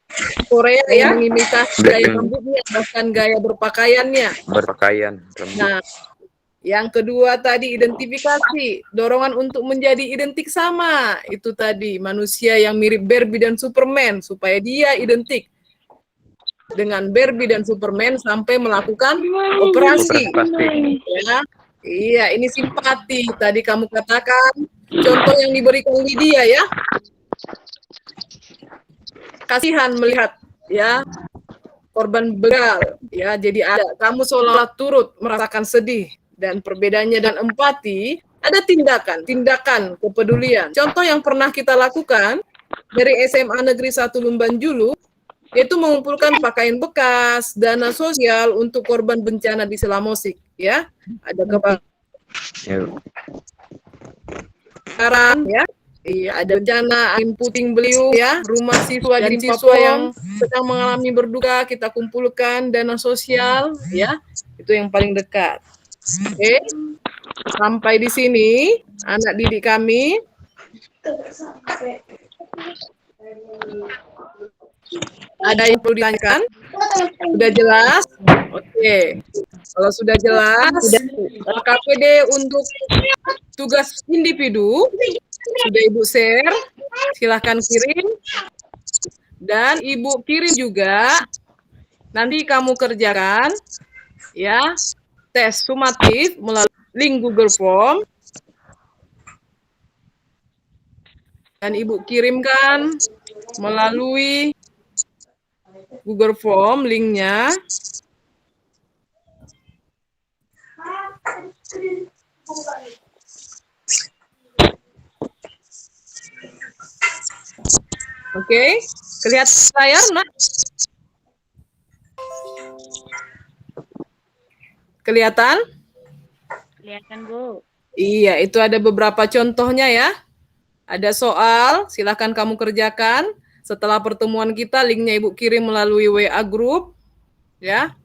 Korea ya, mengimitasi gaya rambutnya, bahkan gaya berpakaiannya. Nah, yang kedua tadi identifikasi, dorongan untuk menjadi identik sama. Itu tadi manusia yang mirip Barbie dan Superman supaya dia identik dengan Barbie dan Superman sampai melakukan operasi. Ya. Iya, ini simpati. Tadi kamu katakan contoh yang diberikan Lydia ya. Kasihan melihat ya korban begal ya. Jadi ada kamu seolah turut merasakan sedih. Dan perbedaannya dan empati, ada tindakan kepedulian. Contoh yang pernah kita lakukan dari SMA Negeri 1 Lumbanjulu, yaitu mengumpulkan pakaian bekas, dana sosial untuk korban bencana di Selamosik. Ya, ada kebakaran, ya, iya, ada bencana angin puting beliung, ya, rumah siswa dan siswa yang sedang mengalami berduka, kita kumpulkan dana sosial, ya, itu yang paling dekat. Oke, sampai di sini anak didik kami. Ada yang perlu ditanyakan? Sudah jelas? Oke, kalau sudah jelas, KPD untuk tugas individu sudah Ibu share, silahkan kirim. Dan Ibu kirim juga, nanti kamu kerjakan, ya, tes sumatif melalui link Google Form dan Ibu kirimkan melalui Google Form linknya Oke, kelihatan layar, Nak? Kelihatan? Kelihatan, Bu. Iya, itu ada beberapa contohnya ya. Ada soal, silahkan kamu kerjakan. Setelah pertemuan kita, linknya Ibu kirim melalui WA Group. Ya,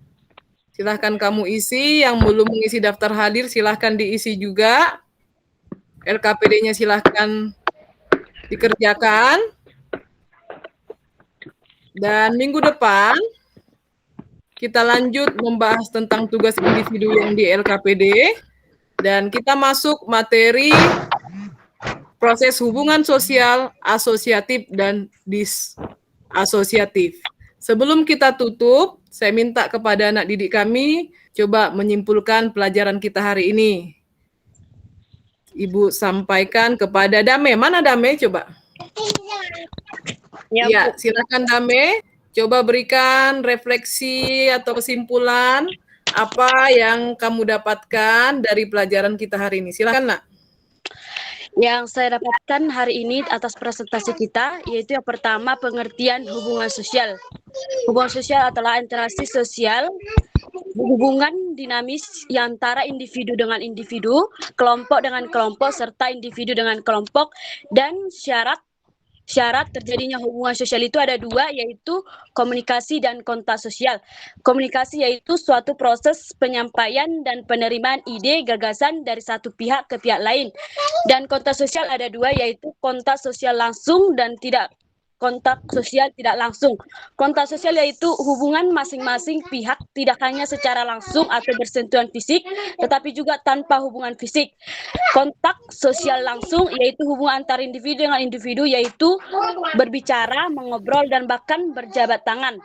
silahkan kamu isi. Yang belum mengisi daftar hadir, silahkan diisi juga. LKPD-nya silahkan dikerjakan. Dan minggu depan, kita lanjut membahas tentang tugas individu yang di LKPD. Dan kita masuk materi proses hubungan sosial, asosiatif, dan disasosiatif. Sebelum kita tutup, saya minta kepada anak didik kami coba menyimpulkan pelajaran kita hari ini. Ibu sampaikan kepada Dame. Mana Dame? Coba. Ya, silakan Dame. Coba berikan refleksi atau kesimpulan apa yang kamu dapatkan dari pelajaran kita hari ini. Silakan, Nak. Yang saya dapatkan hari ini atas presentasi kita, yaitu yang pertama pengertian hubungan sosial. Hubungan sosial adalah interaksi sosial, hubungan dinamis yang antara individu dengan individu, kelompok dengan kelompok, serta individu dengan kelompok, dan syarat terjadinya hubungan sosial itu ada dua, yaitu komunikasi dan kontak sosial. Komunikasi yaitu suatu proses penyampaian dan penerimaan ide, gagasan dari satu pihak ke pihak lain. Dan kontak sosial ada dua, yaitu kontak sosial langsung dan kontak sosial tidak langsung. Kontak sosial yaitu hubungan masing-masing pihak tidak hanya secara langsung atau bersentuhan fisik, tetapi juga tanpa hubungan fisik. Kontak sosial langsung yaitu hubungan antar individu dengan individu, yaitu berbicara, mengobrol, dan bahkan berjabat tangan.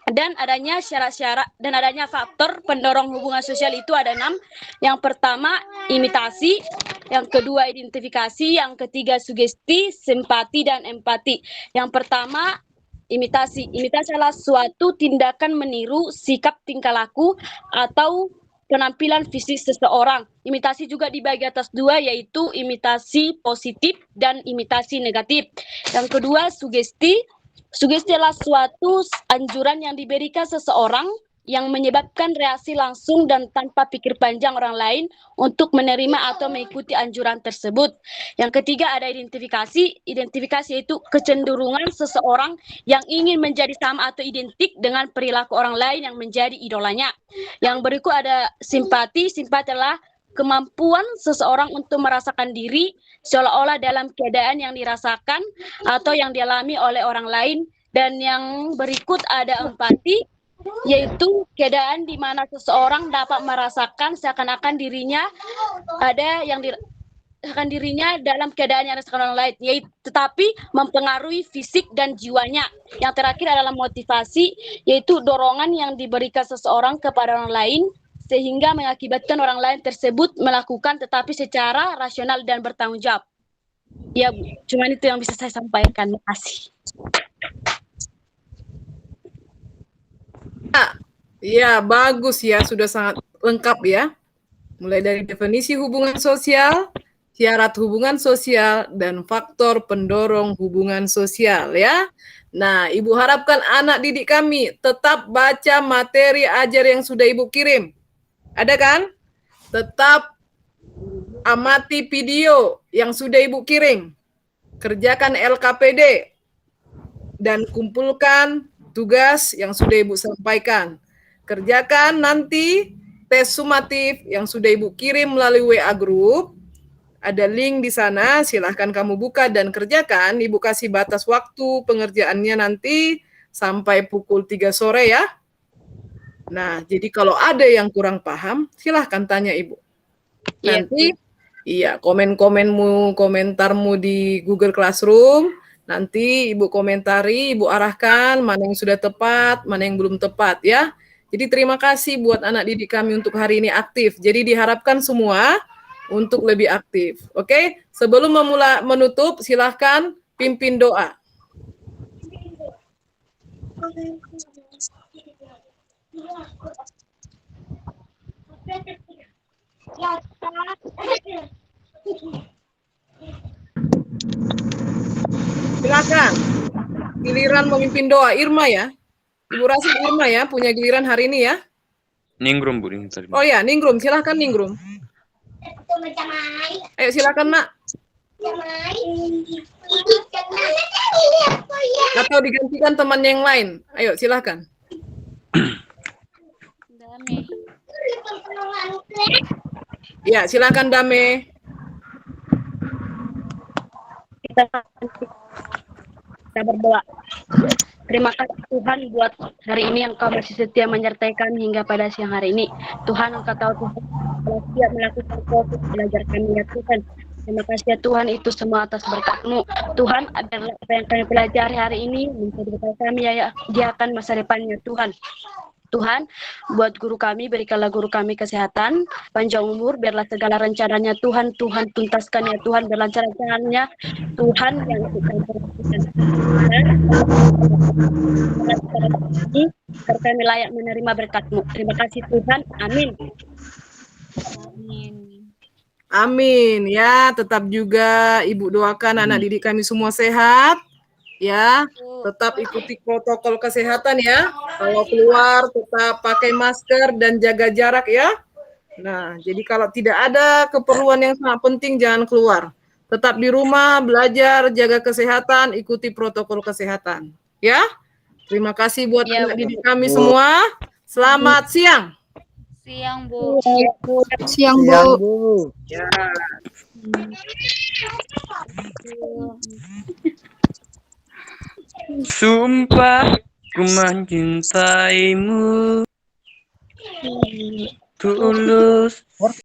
Dan adanya syarat-syarat dan adanya faktor pendorong hubungan sosial itu ada 6. Yang pertama, imitasi. Yang kedua, identifikasi. Yang ketiga, sugesti, simpati, dan empati. Yang pertama, imitasi. Imitasi adalah suatu tindakan meniru sikap tingkah laku atau penampilan fisik seseorang. Imitasi juga dibagi atas dua, yaitu imitasi positif dan imitasi negatif. Yang kedua, sugesti. Sugesti adalah suatu anjuran yang diberikan seseorang yang menyebabkan reaksi langsung dan tanpa pikir panjang orang lain untuk menerima atau mengikuti anjuran tersebut. Yang ketiga ada identifikasi. Identifikasi yaitu kecenderungan seseorang yang ingin menjadi sama atau identik dengan perilaku orang lain yang menjadi idolanya. Yang berikut ada simpati. Simpati adalah kemampuan seseorang untuk merasakan diri seolah-olah dalam keadaan yang dirasakan atau yang dialami oleh orang lain. Dan yang berikut ada empati, yaitu keadaan di mana seseorang dapat merasakan seakan-akan dirinya ada yang dirasakan dirinya dalam keadaan yang dirasakan orang lain, yaitu tetapi mempengaruhi fisik dan jiwanya. Yang terakhir adalah motivasi, yaitu dorongan yang diberikan seseorang kepada orang lain sehingga mengakibatkan orang lain tersebut melakukan tetapi secara rasional dan bertanggung jawab. Ya, Bu, cuman itu yang bisa saya sampaikan. Terima kasih. Ya, bagus ya, sudah sangat lengkap ya. Mulai dari definisi hubungan sosial, syarat hubungan sosial, dan faktor pendorong hubungan sosial ya. Nah, Ibu harapkan anak didik kami tetap baca materi ajar yang sudah Ibu kirim. Ada kan? Tetap amati video yang sudah Ibu kirim. Kerjakan LKPD. Dan kumpulkan tugas yang sudah Ibu sampaikan. Kerjakan nanti tes sumatif yang sudah Ibu kirim melalui WA Group. Ada link di sana, silahkan kamu buka dan kerjakan. Ibu kasih batas waktu pengerjaannya nanti sampai pukul 3 sore ya. Nah, jadi kalau ada yang kurang paham, silahkan tanya Ibu. Nanti, iya, komentarmu di Google Classroom, nanti Ibu komentari, Ibu arahkan mana yang sudah tepat, mana yang belum tepat ya. Jadi terima kasih buat anak didik kami untuk hari ini aktif. Jadi diharapkan semua untuk lebih aktif. Oke, sebelum menutup, silahkan pimpin doa. Silakan. Giliran memimpin doa Irma ya. Ibu Rasid Irma ya, punya giliran hari ini ya. Ningrum, Bu. Ini tadi. Oh ya, Ningrum, silahkan Ningrum. Ayo silakan Nak. Atau digantikan teman yang lain. Ayo silakan. Ya, silakan Dame. Kita berdoa. Terima kasih Tuhan buat hari ini Engkau masih setia menyertai kami hingga pada siang hari ini. Tuhan, Engkau tahu Tuhan telah siap melakukan proses belajar kami ya Tuhan. Terima kasih ya Tuhan, itu semua atas berkat-Mu. Tuhan, agar apa yang kami pelajari hari ini menjadi bekal kami ya, dia akan masa depannya Tuhan. Tuhan, buat guru kami, berikanlah guru kami kesehatan, panjang umur, biarlah segala rencananya Tuhan tuntaskan ya Tuhan, berlancar rencananya Tuhan yang kami perhatikan. Agar kami layak menerima berkat-Mu. Terima kasih Tuhan, amin. Amin. Ya, tetap juga Ibu doakan anak didik kami semua sehat. Ya, tetap ikuti protokol kesehatan ya. Kalau keluar tetap pakai masker dan jaga jarak ya. Nah, jadi kalau tidak ada keperluan yang sangat penting jangan keluar. Tetap di rumah, belajar, jaga kesehatan, ikuti protokol kesehatan. Ya. Terima kasih buat anak didik kami semua. Selamat siang. Siang, Bu. Siang, Bu. Ya. Sumpah ku mencintaimu tulus.